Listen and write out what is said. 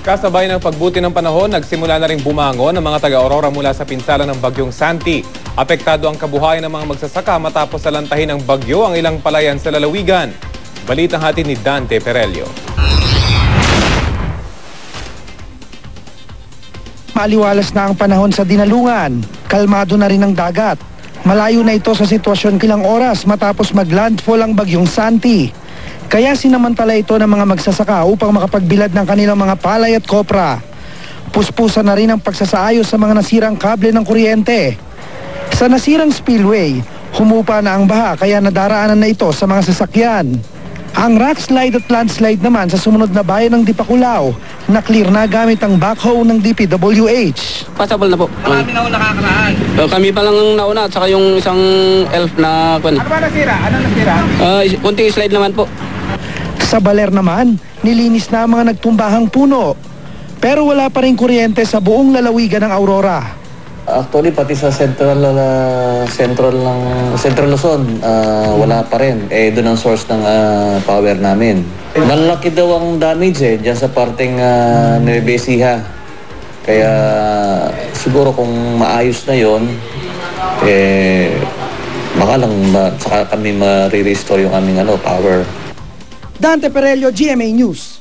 Kasabay ng pagbuti ng panahon, nagsimula na rin bumangon ang mga taga-Aurora mula sa pinsala ng bagyong Santi. Apektado ang kabuhayan ng mga magsasaka matapos salantahin ng bagyo ang ilang palayan sa lalawigan. Balitang hatid ni Dante Perelio. Maaliwalas na ang panahon sa Dinalungan. Kalmado na rin ang dagat. Malayo na ito sa sitwasyon ilang oras matapos mag-landfall ang bagyong Santi. Kaya sinamantala ito ng mga magsasaka upang makapagbilad ng kanilang mga palay at kopra. Puspusan na rin ang pagsasaayos sa mga nasirang kable ng kuryente. Sa nasirang spillway, humupa na ang baha kaya nadaraanan na ito sa mga sasakyan. Ang rock slide at landslide naman sa sumunod na bayan ng Dipakulaw na clear na gamit ang backhoe ng DPWH. Passable na po. Marami na nakakaraan. Kami pa lang nauna at saka yung isang elf na... Ano ba nasira? Ano nasira? Kunting slide naman po. Sa Baler naman, nilinis na ang mga nagtumbahang puno. Pero wala pa rin kuryente sa buong lalawigan ng Aurora. Actually, pati sa Central Luzon, wala pa rin. Doon ang source ng power namin. Malaki daw ang damage dyan sa parteng Nueva Ecija. Kaya siguro kung maayos na yon, baka lang saka kami ma-restore yung aming power. Dante Perelio, GMA News.